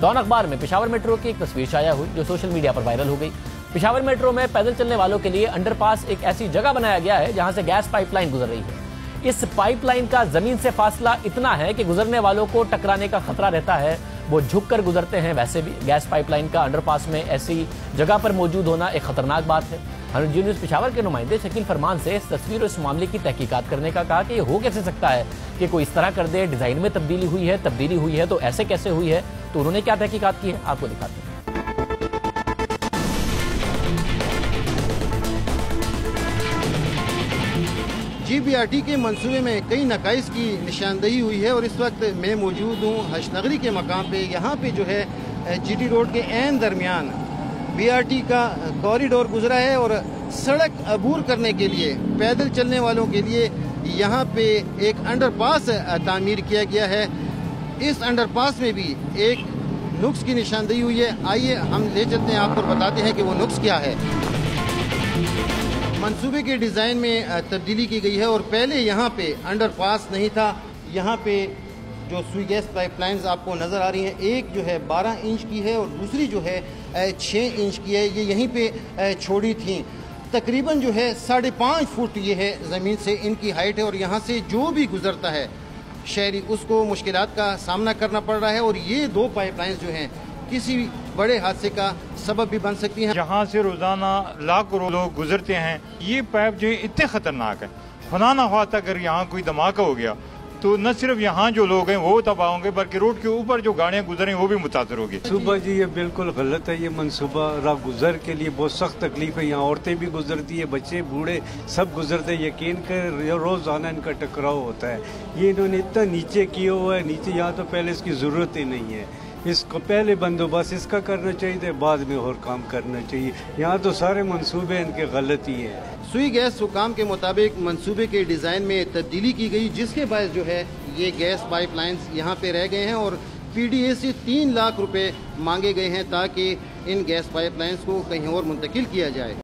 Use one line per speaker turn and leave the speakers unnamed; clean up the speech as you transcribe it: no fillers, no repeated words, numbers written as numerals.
Don अखबार में Peshawar metro की एक तस्वीर शाया हुई जो सोशल मीडिया पर वायरल हो गई। पेशावर मेट्रो में पैदल चलने वालों के लिए अंडरपास एक ऐसी जगह बनाया गया है जहां से गैस पाइपलाइन गुजर रही है। इस पाइपलाइन का जमीन से फासला इतना है कि गुजरने वालों को टकराने का खतरा रहता है, वो झुककर गुजरते हैं। वैसे भी गैस पाइपलाइन का अंडरपास में ऐसी जगह पर मौजूद होना एक खतरनाक बात है। हमने जी न्यूज़ पेशावर के नुमाइंदे शकील फरमान से इस तस्वीर और इस मामले की तहकीकात करने का कहा कि ये हो कैसे सकता है कि कोई इस तरह कर दे, डिजाइन में तब्दीली हुई है तो ऐसे कैसे हुई है, तो उन्होंने क्या तहकीकात की है आपको दिखाते हैं।
GBRT के मंसूबे में कई नकाइस की निशानदही हुई है और इस वक्त मैं मौजूद हूँ हशनगरी के मकाम पे। यहाँ पे जो है GT रोड के ऐन दरमियान BRT का कॉरिडोर गुजरा है और सड़क अबूर करने के लिए पैदल चलने वालों के लिए यहाँ पे एक अंडरपास तामीर किया गया है। इस अंडरपास में भी एक नुक्स की निशानदही हुई है। आइए हम ले चलते हैं, आपको बताते हैं कि वो नुक्स क्या है। मंसूबे के डिज़ाइन में तब्दीली की गई है और पहले यहाँ पे अंडरपास नहीं था। यहाँ पे जो सुई गैस पाइपलाइंस आपको नज़र आ रही हैं, एक जो है 12 इंच की है और दूसरी जो है 6 इंच की है। ये यहीं पे छोड़ी थी। तकरीबन जो है 5.5 फुट ये है ज़मीन से इनकी हाइट है और यहाँ से जो भी गुजरता है शहरी उसको मुश्किलात का सामना करना पड़ रहा है। और ये 2 पाइपलाइंस जो हैं किसी बड़े हादसे का सबब भी बन सकती हैं।
यहाँ से रोजाना लाखों लोग गुजरते हैं। ये पाइप जो है इतने खतरनाक है, खुदा ना ख्वास्ता अगर यहाँ कोई धमाका हो गया तो न सिर्फ यहाँ जो लोग हैं वो तबाह होंगे बल्कि रोड के ऊपर जो गाड़ियाँ गुजरें वो भी मुतासर होगी।
सुबह जी ये बिल्कुल गलत है। ये मनसूबा राह गुजर के लिए बहुत सख्त तकलीफ है। यहाँ औरतें भी गुजरती है, बच्चे बूढ़े सब गुजरते हैं। यकीन कर रोजाना इनका टकराव होता है। ये इन्होंने इतना नीचे किया हुआ है, नीचे यहाँ तो पहले इसकी जरूरत ही नहीं है। इसको पहले बंदोबस्त इसका करना चाहिए, बाद में और काम करना चाहिए। यहाँ तो सारे मंसूबे इनके गलत ही है।
सुई गैस हुकाम के मुताबिक मंसूबे के डिज़ाइन में तब्दीली की गई, जिसके बायस जो है ये गैस पाइपलाइंस यहाँ पे रह गए हैं और PDA से 3 लाख रुपए मांगे गए हैं ताकि इन गैस पाइपलाइंस को कहीं और मुंतकिल किया जाए।